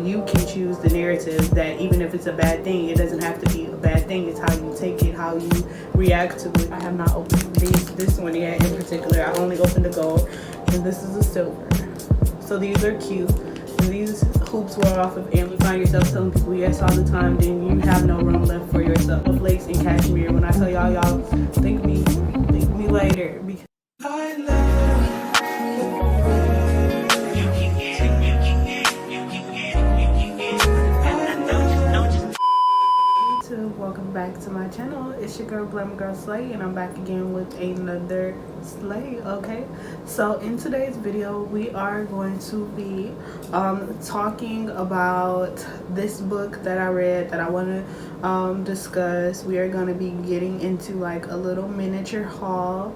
you can choose the narrative that even if it's a bad thing, it doesn't have to be a bad thing. It's how you take it, how you react to it. I have not opened this one yet in particular. I only opened the gold, and this is a silver. So these are cute. And these hoops were off of Amazon. You find yourself telling people yes all the time, then you have no room left for yourself. Lace and cashmere. When I tell y'all thank me later. Because I welcome back to my channel. It's your girl Glamour Girl Slay, and I'm back again with another slay. Okay, so in today's video we are going to be talking about this book that I read that I want to discuss. We are going to be getting into like a little miniature haul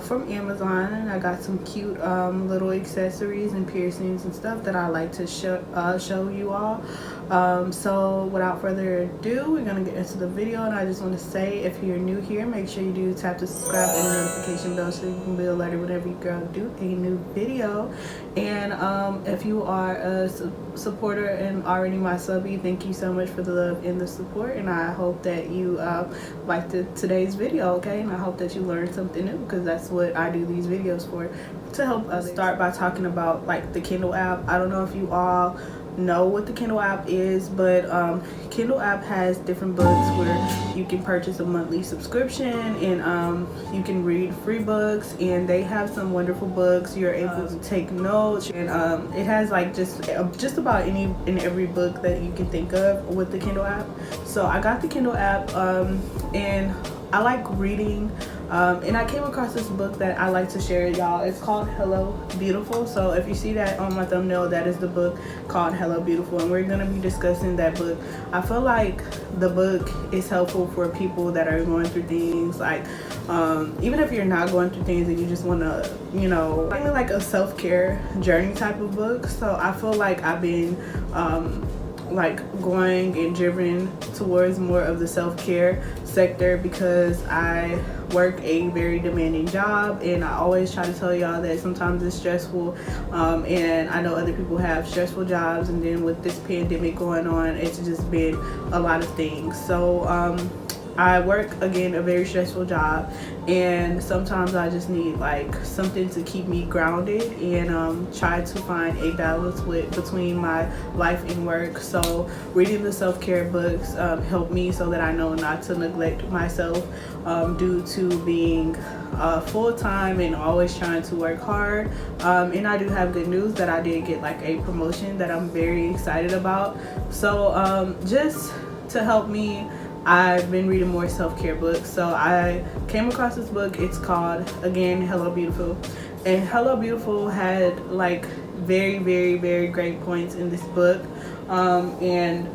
from Amazon, and I got some cute little accessories and piercings and stuff that I like to show you all. So without further ado, we're gonna get into the video, and I just want to say, if you're new here, make sure you do tap the subscribe and the notification bell so you can be alerted whenever your girl do a new video. And if you are a supporter and already my subby, thank you so much for the love and the support, and I hope that you liked today's video. Okay, and I hope that you learned something new, because that's what I do these videos for, to help us. Start by talking about like the Kindle app. I don't know if you all know what the Kindle app is, but Kindle app has different books where you can purchase a monthly subscription, and you can read free books, and they have some wonderful books. You're able to take notes, and it has like just about any and every book that you can think of with the Kindle app. So I got the Kindle app, and I like reading, and I came across this book that I like to share with y'all. It's called Hello Beautiful. So if you see that on my thumbnail, that is the book called Hello Beautiful, and we're going to be discussing that book. I feel like the book is helpful for people that are going through things, like even if you're not going through things and you just want to, you know, kind of like a self-care journey type of book. So I feel like I've been like going and driven towards more of the self-care sector, because I work a very demanding job, and I always try to tell y'all that sometimes it's stressful, and I know other people have stressful jobs, and then with this pandemic going on, it's just been a lot of things. So I work, again, a very stressful job, and sometimes I just need like something to keep me grounded, and try to find a balance between my life and work. So reading the self-care books help me, so that I know not to neglect myself due to being full-time and always trying to work hard. And I do have good news that I did get like a promotion that I'm very excited about. So just to help me, I've been reading more self-care books. So I came across this book. It's called, again, Hello Beautiful. And Hello Beautiful had like very, very, very great points in this book. And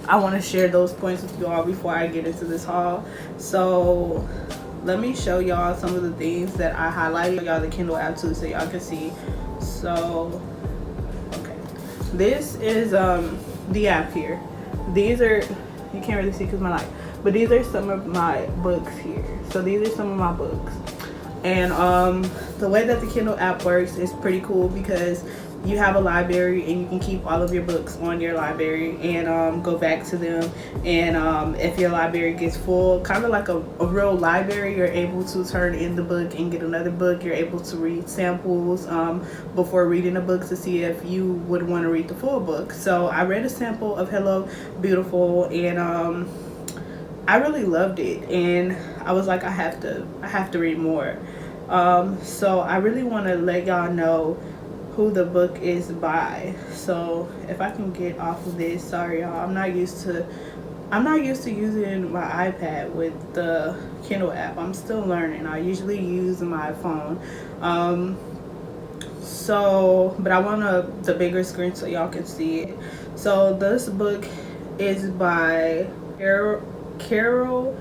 I want to share those points with you all before I get into this haul. So let me show y'all some of the things that I highlighted. Y'all the Kindle app too, so y'all can see. So, okay. This is the app here. These are, you can't really see because my light, but these are some of my books here. So these are some of my books, and the way that the Kindle app works is pretty cool, because you have a library and you can keep all of your books on your library and go back to them. And if your library gets full, kind of like a real library, you're able to turn in the book and get another book. You're able to read samples before reading a book to see if you would want to read the full book. So I read a sample of Hello Beautiful, and I really loved it, and I was like, I have to read more. So I really want to let y'all know who the book is by. So if I can get off of this, sorry y'all, I'm not used to using my iPad with the Kindle app. I'm still learning. I usually use my phone. So but I want the bigger screen so y'all can see it. So this book is by Carol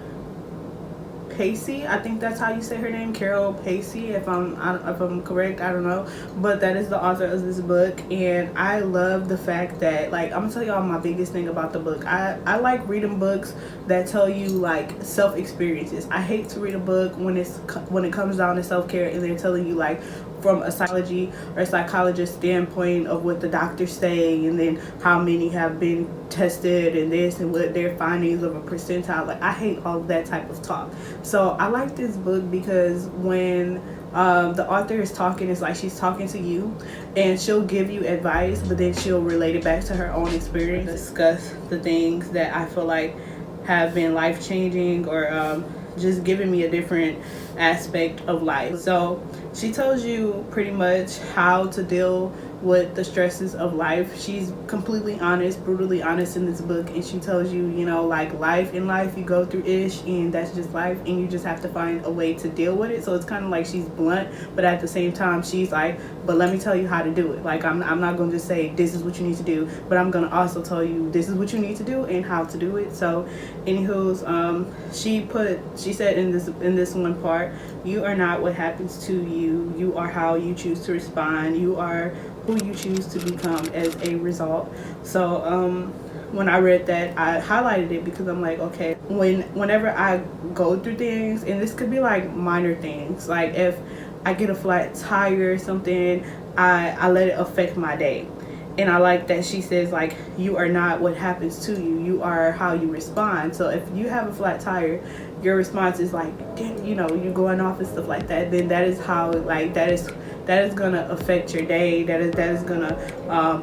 Pacey. I think that's how you say her name, Carol Pacey, if I'm correct. I don't know, but that is the author of this book, and I love the fact that, like, I'm gonna tell y'all my biggest thing about the book. I like reading books that tell you like self experiences. I hate to read a book when it comes down to self-care and they're telling you like from a psychology or psychologist standpoint of what the doctors say, and then how many have been tested and this and what their findings of a percentile. Like, I hate all of that type of talk. So I like this book because when the author is talking, it's like she's talking to you, and she'll give you advice, but then she'll relate it back to her own experience, discuss the things that I feel like have been life-changing, or just giving me a different aspect of life. So she tells you pretty much how to deal with the stresses of life. She's completely honest, brutally honest in this book, and she tells you, you know, like, life in life, you go through ish, and that's just life, and you just have to find a way to deal with it. So it's kind of like she's blunt, but at the same time she's like, but let me tell you how to do it. Like, I'm not going to just say this is what you need to do, but I'm going to also tell you this is what you need to do and how to do it. So anywho's, she said in this one part, you are not what happens to you, you are how you choose to respond, you are who you choose to become as a result. So when I read that, I highlighted it because I'm like, okay, whenever I go through things, and this could be like minor things, like if I get a flat tire or something, I let it affect my day. And I like that she says, like, you are not what happens to you, you are how you respond. So if you have a flat tire, your response is like, you know, you're going off and stuff like that, then that is how, like, that is gonna affect your day, that is gonna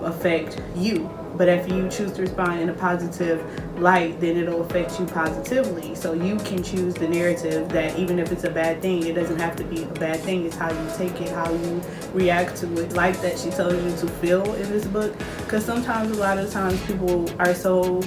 affect you. But if you choose to respond in a positive light, then it'll affect you positively. So you can choose the narrative that even if it's a bad thing, it doesn't have to be a bad thing. It's how you take it, how you react to it. Like that she tells you to feel in this book. Because sometimes, a lot of times, people are so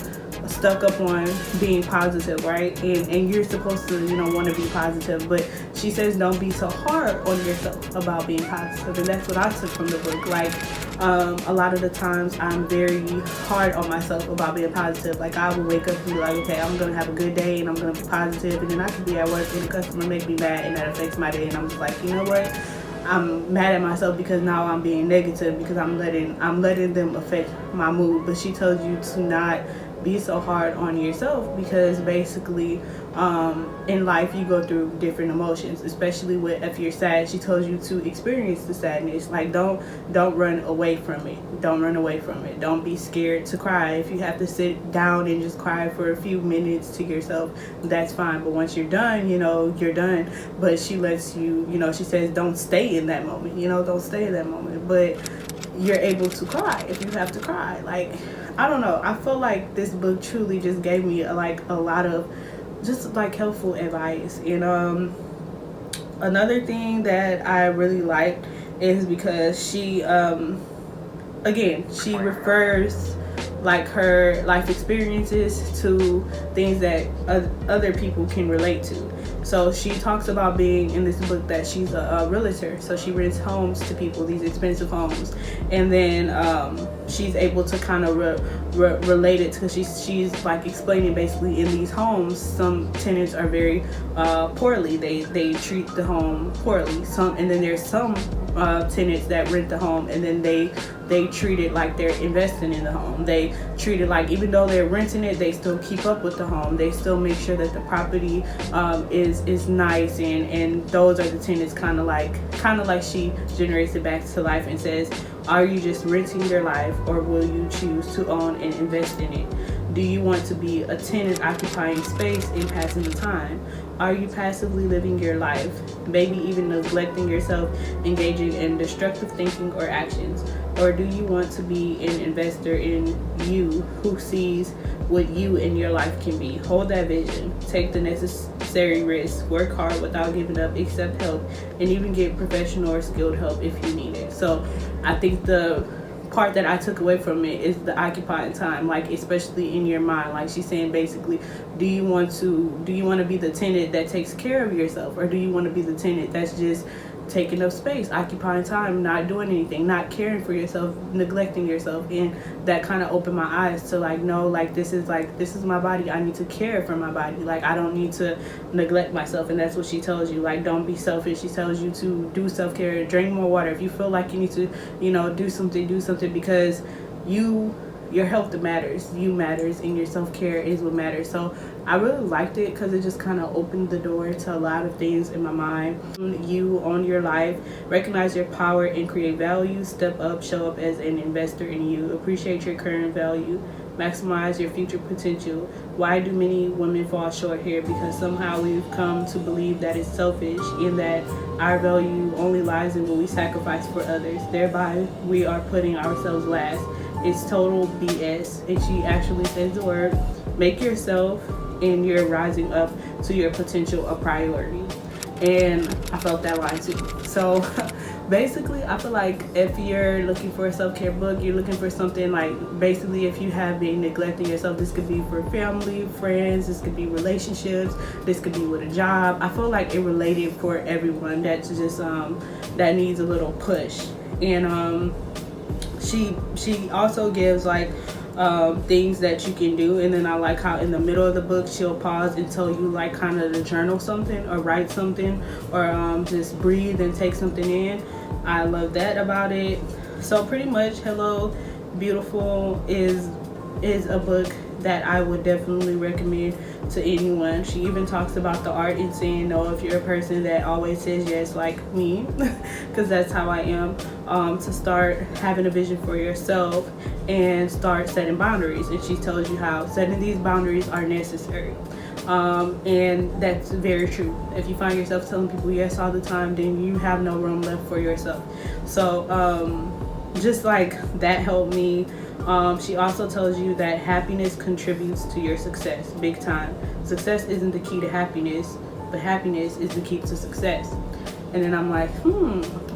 stuck up on being positive, right? And you're supposed to, you know, want to be positive. But she says don't be so hard on yourself about being positive. And that's what I took from the book. Like, a lot of the times I'm very hard on myself about being positive. Like, I will wake up and be like, okay, I'm gonna have a good day and I'm gonna be positive, and then I could be at work and the customer make me mad and that affects my day, and I'm just like, you know what, I'm mad at myself because now I'm being negative because I'm letting them affect my mood. But she tells you to not be so hard on yourself, because basically in life you go through different emotions, especially if you're sad. She tells you to experience the sadness. Like, don't run away from it. Don't be scared to cry. If you have to sit down and just cry for a few minutes to yourself, that's fine. But once you're done, you know, you're done. But she lets you, you know, she says don't stay in that moment, you know, don't stay in that moment, but you're able to cry if you have to cry. Like, I don't know, I feel like this book truly just gave me a lot of just like helpful advice. And another thing that I really liked is because she again, she refers like her life experiences to things that other people can relate to. So she talks about being in this book that she's a realtor, so she rents homes to people, these expensive homes, and then she's able to kind of relate it to, she's like explaining basically in these homes some tenants are very poorly, they treat the home poorly, and then there's some tenants that rent the home and then they treat it like they're investing in the home. They treat it like, even though they're renting it, they still keep up with the home. They still make sure that the property is nice, and those are the tenants. Kind of like she generates it back to life and says, are you just renting your life, or will you choose to own and invest in it? Do you want to be a tenant occupying space and passing the time? Are you passively living your life, maybe even neglecting yourself, engaging in destructive thinking or actions? Or do you want to be an investor in you who sees what you and your life can be? Hold that vision, take the necessary risks, work hard without giving up, accept help, and even get professional or skilled help if you need it. So I think the part that I took away from it is the occupying time, like especially in your mind. Like she's saying basically, do you want to be the tenant that takes care of yourself, or do you want to be the tenant that's just taking up space, occupying time, not doing anything, not caring for yourself, neglecting yourself? And that kind of opened my eyes to like, no, like this is my body, I need to care for my body, like I don't need to neglect myself. And that's what she tells you, like, don't be selfish. She tells you to do self-care, drink more water. If you feel like you need to, do something, because your health matters, you matters, and your self-care is what matters. So I really liked it because it just kind of opened the door to a lot of things in my mind. You own your life, recognize your power and create value, step up, show up as an investor in you, appreciate your current value, maximize your future potential. Why do many women fall short here? Because somehow we've come to believe that it's selfish and that our value only lies in what we sacrifice for others. Thereby, we are putting ourselves last. It's total BS. And she actually says the word, make yourself and your rising up to your potential a priority. And I felt that line too. So basically, I feel like if you're looking for a self-care book, you're looking for something like, basically, if you have been neglecting yourself, this could be for family, friends, this could be relationships, this could be with a job. I feel like it related for everyone that's just that needs a little push. And she also gives like things that you can do, and then I like how in the middle of the book she'll pause and tell you like kind of to journal something or write something or just breathe and take something in. I love that about it. So pretty much Hello Beautiful is a book that I would definitely recommend to anyone. She even talks about the art and saying no if you're a person that always says yes like me, because that's how I am, to start having a vision for yourself and start setting boundaries. And she tells you how setting these boundaries are necessary. And that's very true. If you find yourself telling people yes all the time, then you have no room left for yourself. So just like that helped me. She also tells you that happiness contributes to your success big time. Success isn't the key to happiness, but happiness is the key to success. And then I'm like,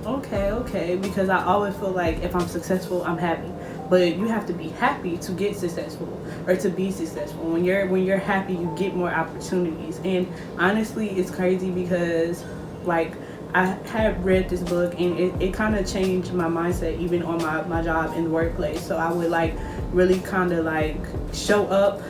okay, because I always feel like if I'm successful, I'm happy. But you have to be happy to get successful or to be successful. When you're happy, you get more opportunities. And honestly, it's crazy because like I had read this book and it kind of changed my mindset even on my job in the workplace. So I would like really kind of like show up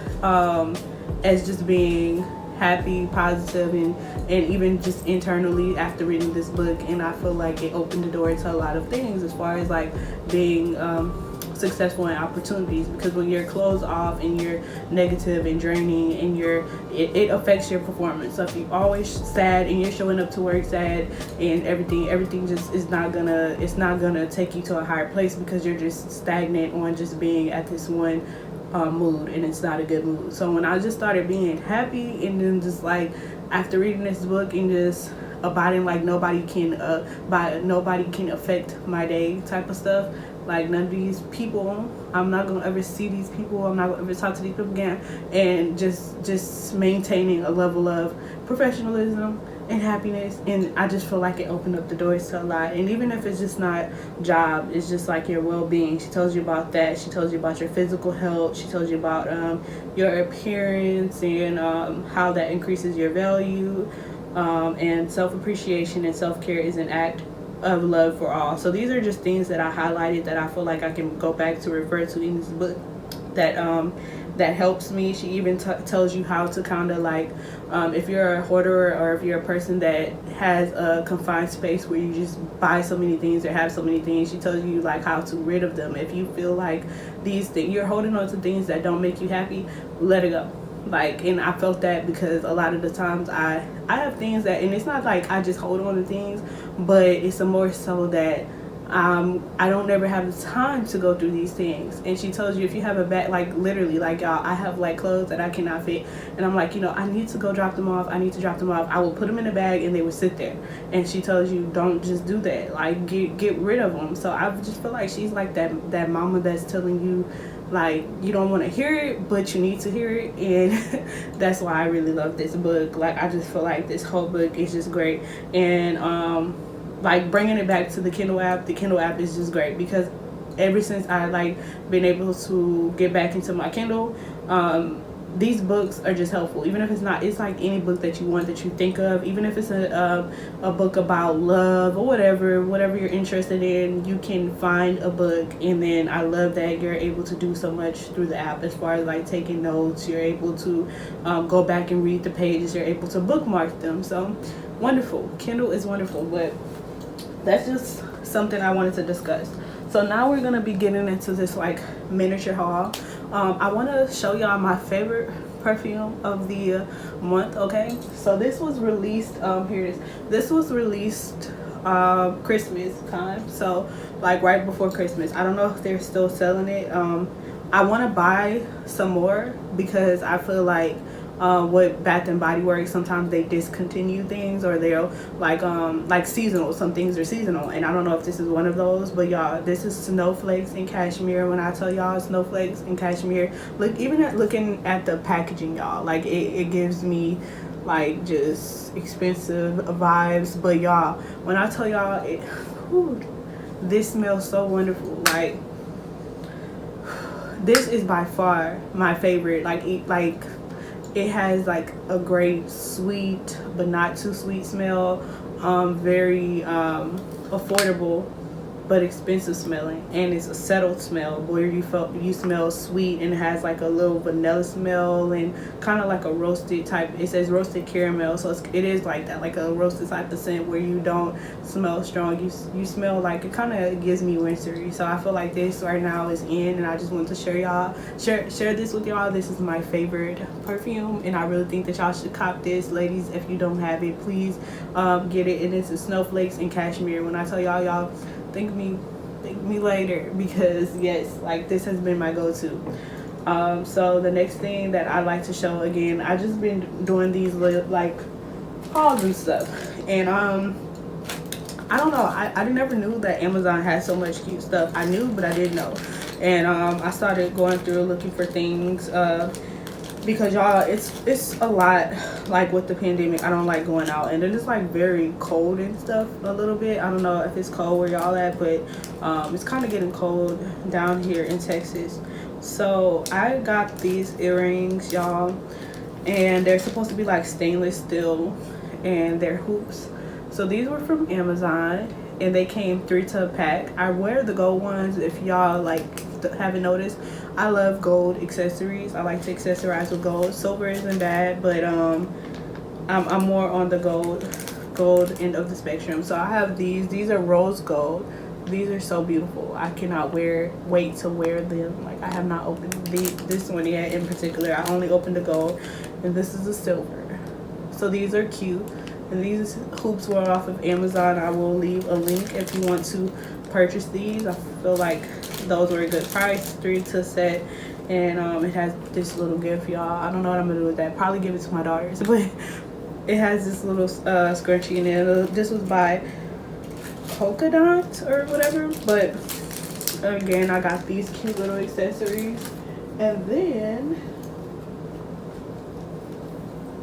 as just being happy, positive, and even just internally after reading this book. And I feel like it opened the door to a lot of things as far as like being successful in opportunities, because when you're closed off and you're negative and draining and it affects your performance. So if you're always sad and you're showing up to work sad and everything just is not gonna take you to a higher place, because you're just stagnant on just being at this one mood, and it's not a good mood. So when I just started being happy, and then just like after reading this book and just abiding like nobody can affect my day type of stuff, like none of these people, I'm not gonna ever see these people, I'm not gonna ever talk to these people again, and just maintaining a level of professionalism and happiness. And I just feel like it opened up the doors to a lot. And even if it's just not job, it's just like your well-being. She tells you about that. She tells you about your physical health. She tells you about your appearance and how that increases your value, and self-appreciation and self-care is an act of love for all. So these are just things that I highlighted that I feel like I can go back to refer to in this book that helps me. She even tells you how to kind of like if you're a hoarder or if you're a person that has a confined space where you just buy so many things or have so many things, she tells you like how to rid of them. If you feel like these things, you're holding on to things that don't make you happy, let it go. Like, and I felt that because a lot of the times I have things that, and it's not like I just hold on to things, but it's a more so that I don't ever have the time to go through these things. And she tells you if you have a bag, like literally, like y'all, I have like clothes that I cannot fit, and I'm like, I need to go drop them off. I need to drop them off. I will put them in a bag and they would sit there. And she tells you don't just do that. Like get rid of them. So I just feel like she's like that mama that's telling you like you don't want to hear it, but you need to hear it. And that's why I really love this book. Like I just feel like this whole book is just great. And like bringing it back to the Kindle app is just great, because ever since I like been able to get back into my Kindle, these books are just helpful. Even if it's not, it's like any book that you want, that you think of, even if it's a book about love or whatever you're interested in, you can find a book. And then I love that you're able to do so much through the app as far as like taking notes. You're able to go back and read the pages. You're able to bookmark them. So wonderful. Kindle is wonderful. But that's just something I wanted to discuss. So So now we're gonna be getting into this like miniature haul. I want to show y'all my favorite perfume of the month. Okay, so this was released here it is. This was released Christmas time, so like right before Christmas. I don't know if they're still selling it. I want to buy some more because I feel like with Bath and Body Works, sometimes they discontinue things, or they'll like seasonal. Some things are seasonal, and I don't know if this is one of those. But y'all, this is snowflakes and cashmere. When I tell y'all snowflakes and cashmere, look, even at looking at the packaging, y'all, like it gives me like just expensive vibes. But y'all, when I tell y'all this smells so wonderful. Like, this is by far my favorite. Like it has like a great sweet but not too sweet smell. Very affordable but expensive smelling, and it's a settled smell where you smell sweet, and it has like a little vanilla smell and kind of like a roasted type. It says roasted caramel, so it is like that, like a roasted type of scent where you don't smell strong. You smell like, it kind of gives me wintry. So I feel like this right now is in, and I just want to share this with y'all. This is my favorite perfume, and I really think that y'all should cop this. Ladies, if you don't have it, please get it. And it's a snowflakes and cashmere. When I tell y'all thank me later, because yes, like this has been my go-to. So the next thing that I like to show, again, I just been doing these like hauls and stuff, and I don't know, I never knew that Amazon had so much cute stuff. I knew, but I didn't know. And I started going through looking for things because y'all, it's a lot. Like with the pandemic, I don't like going out, and then it's like very cold and stuff a little bit. I don't know if it's cold where y'all at, but it's kind of getting cold down here in Texas. So I got these earrings, y'all, and they're supposed to be like stainless steel, and they're hoops. So these were from Amazon, and they came 3 to a pack. I wear the gold ones. If y'all like haven't noticed, I love gold accessories. I like to accessorize with gold. Silver isn't bad, but I'm more on the gold end of the spectrum. So I have these are rose gold. These are so beautiful. I cannot wait to wear them. Like, I have not opened this one yet in particular. I only opened the gold, and this is the silver. So these are cute, and these hoops were off of Amazon. I will leave a link if you want to purchase these. I feel like those were a good price, 3 to set. And it has this little gift, y'all. I don't know what I'm gonna do with that. Probably give it to my daughters, but it has this little scrunchie in it. This was by Polka Dot or whatever. But again, I got these cute little accessories, and then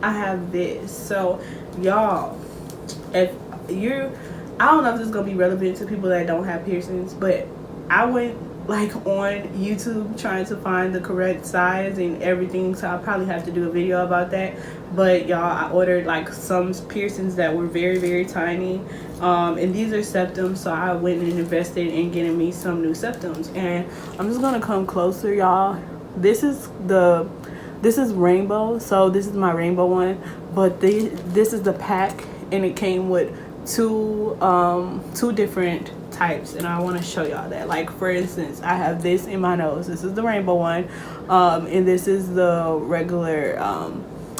I have this. So y'all, if you're, I don't know if this is gonna be relevant to people that don't have piercings, but I went like on YouTube trying to find the correct size and everything, so I'll probably have to do a video about that. But y'all, I ordered like some piercings that were very, very tiny, and these are septums, so I went and invested in getting me some new septums. And I'm just gonna come closer, y'all. This is rainbow, so this is my rainbow one, but this is the pack, and it came with two different types, and I want to show y'all that. Like, for instance, I have this in my nose. This is the rainbow one, and this is the regular,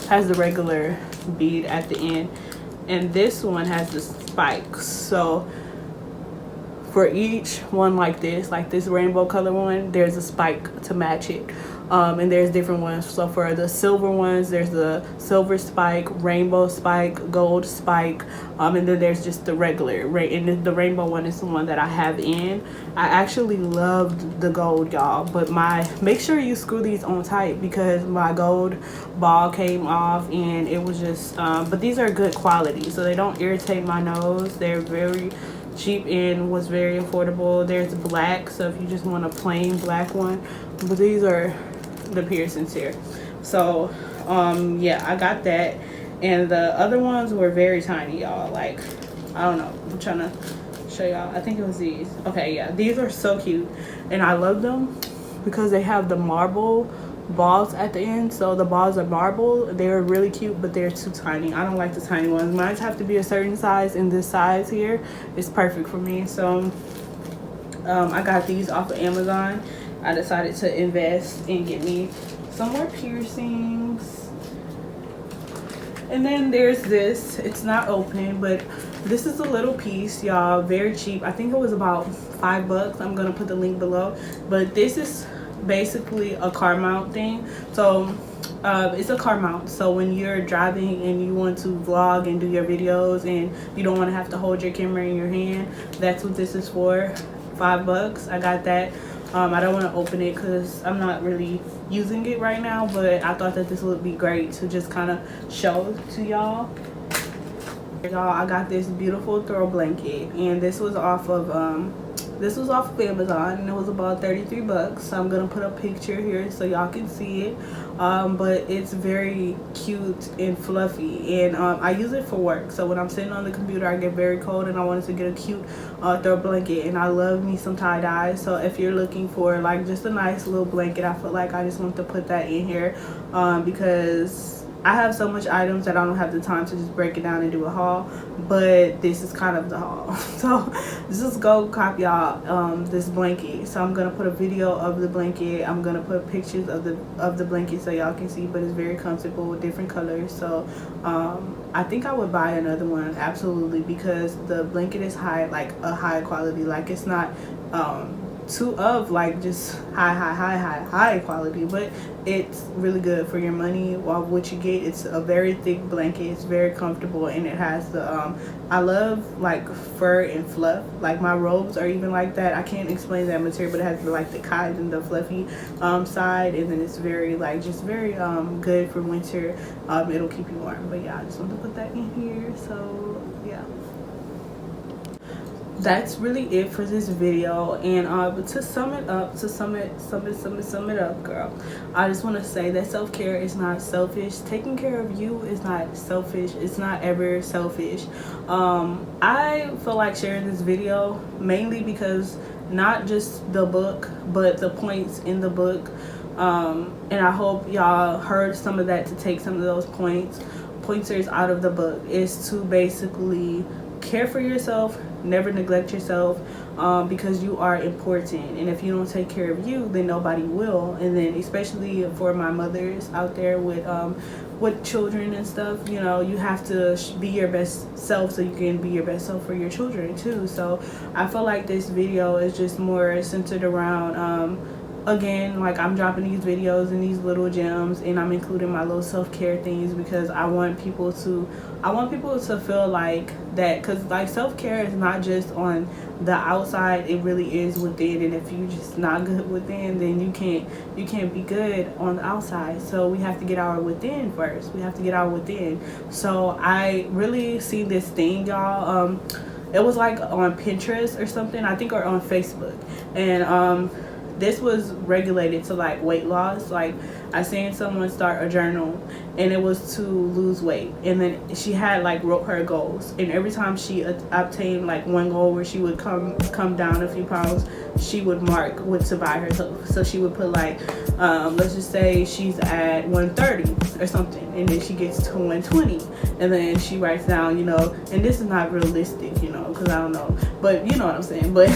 has the regular bead at the end, and this one has the spikes. So for each one like this rainbow color one, there's a spike to match it. And there's different ones. So for the silver ones, there's the silver spike, rainbow spike, gold spike, and then there's just the regular. And the rainbow one is the one that I have in. I actually loved the gold, y'all, but make sure you screw these on tight, because my gold ball came off, and it was just but these are good quality, so they don't irritate my nose. They're very cheap and was very affordable. There's black, so if you just want a plain black one, but these are the piercings here. So yeah, I got that, and the other ones were very tiny, y'all. Like, I don't know, I'm trying to show y'all. I think it was these. Okay, yeah, these are so cute, and I love them because they have the marble balls at the end. So the balls are marble. They're really cute, but they're too tiny. I don't like the tiny ones. Mine have to be a certain size, and this size here is perfect for me. So I got these off of Amazon. I decided to invest and get me some more piercings. And then there's this. It's not open, but this is a little piece, y'all. Very cheap. I think it was about $5. I'm gonna put the link below. But this is basically a car mount thing. So it's a car mount, so when you're driving and you want to vlog and do your videos and you don't want to have to hold your camera in your hand, that's what this is for. $5. I got that. I don't want to open it because I'm not really using it right now, but I thought that this would be great to just kind of show to y'all. Y'all, I got this beautiful throw blanket, and this was off of Amazon, and it was about $33. So I'm gonna put a picture here so y'all can see it. But it's very cute and fluffy, and I use it for work. So when I'm sitting on the computer, I get very cold and I wanted to get a cute throw blanket, and I love me some tie-dye. So if you're looking for like just a nice little blanket, I feel like I just want to put that in here because I have so much items that I don't have the time to just break it down and do a haul, but this is kind of the haul. So just go cop y'all this blanket. So I'm gonna put a video of the blanket. I'm gonna put pictures of the blanket so y'all can see, but it's very comfortable with different colors. So I think I would buy another one, absolutely, because the blanket is high quality. Like, it's not like just high quality, but it's really good for your money. While what you get, it's a very thick blanket, it's very comfortable, and it has the I love like fur and fluff. Like my robes are even like that. I can't explain that material, but it has like the cotton and the fluffy side, and then it's very very good for winter. It'll keep you warm. But yeah, I just want to put that in here. So yeah, that's really it for this video. And to sum it up, girl, I just want to say that self-care is not selfish. Taking care of you is not selfish. It's not ever selfish. I feel like sharing this video mainly because not just the book, but the points in the book, and I hope y'all heard some of that, to take some of those pointers out of the book, is to basically care for yourself, never neglect yourself, because you are important, and if you don't take care of you, then nobody will. And then especially for my mothers out there with children and stuff, you know, you have to be your best self so you can be your best self for your children too. So I feel like this video is just more centered around again, like, I'm dropping these videos and these little gems, and I'm including my little self-care things because I want people to feel like that, because like self-care is not just on the outside, it really is within. And if you just not good within, then you can't be good on the outside. So we have to get our within first. We have to get our within. So I really see this thing, y'all, it was like on Pinterest or something, I think, or on Facebook, and this was regulated to like weight loss. Like, I seen someone start a journal, and it was to lose weight, and then she had like wrote her goals, and every time she obtained like one goal where she would come down a few pounds, she would mark what to buy herself. So she would put like let's just say she's at 130 or something, and then she gets to 120, and then she writes down, you know, and this is not realistic, you know, because I don't know, but you know what I'm saying. But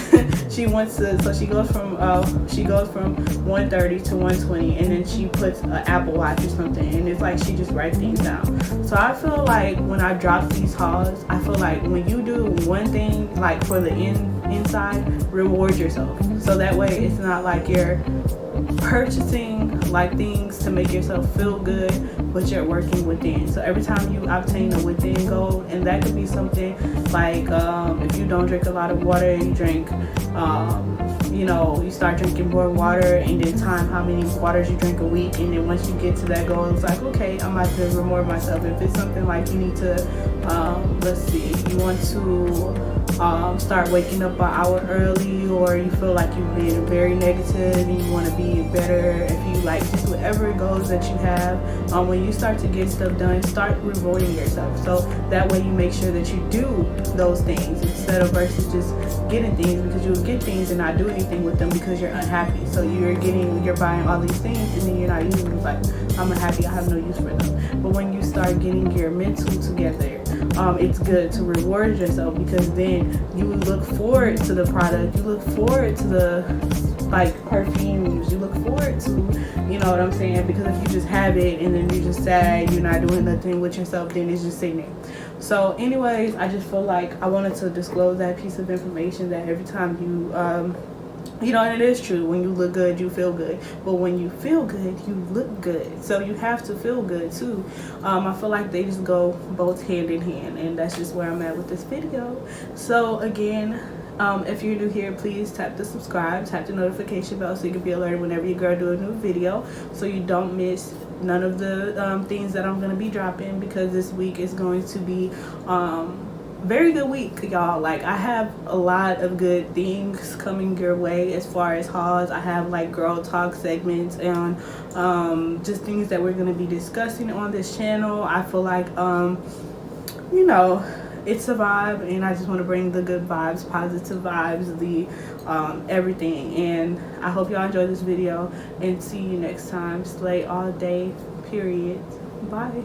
she wants to, so she goes from 130 to 120, and then she puts an Apple Watch or something, and it's like she just writes things down. So I feel like when I drop these hauls, I feel like when you do one thing, like for the inside, reward yourself, so that way it's not like you're purchasing like things to make yourself feel good, but you're working within. So every time you obtain a within goal, and that could be something like if you don't drink a lot of water, you drink you know, you start drinking more water, and then time how many waters you drink a week, and then once you get to that goal, it's like, okay, I'm about to reward myself. If it's something like you need to let's see, you want to start waking up an hour early, or you feel like you've been very negative and you want to be better, if you like just whatever goals that you have, when you start to get stuff done, start rewarding yourself. So that way you make sure that you do those things instead of versus just getting things, because you'll get things and not do anything with them because you're unhappy. So you're buying all these things and then you're not using them. It's like, I'm unhappy, I have no use for them. But when you start getting your mental together, it's good to reward yourself, because then you look forward to the product, you look forward to the like perfumes, you look forward to, you know what I'm saying? Because if you just have it and then you're just sad, you're not doing nothing with yourself, then it's just sitting there. So anyways, I just feel like I wanted to disclose that piece of information, that every time you know, and it is true, when you look good, you feel good. But when you feel good, you look good. So you have to feel good too. I feel like they just go both hand in hand, and that's just where I'm at with this video. So again, if you're new here, please tap the subscribe, tap the notification bell so you can be alerted whenever your girl do a new video, so you don't miss none of the things that I'm going to be dropping, because this week is going to be very good week, y'all. Like, I have a lot of good things coming your way as far as hauls. I have like girl talk segments and just things that we're going to be discussing on this channel. I feel like you know, it's a vibe, and I just want to bring the good vibes, positive vibes, the everything. And I hope y'all enjoy this video, and see you next time. Slay all day, period. Bye.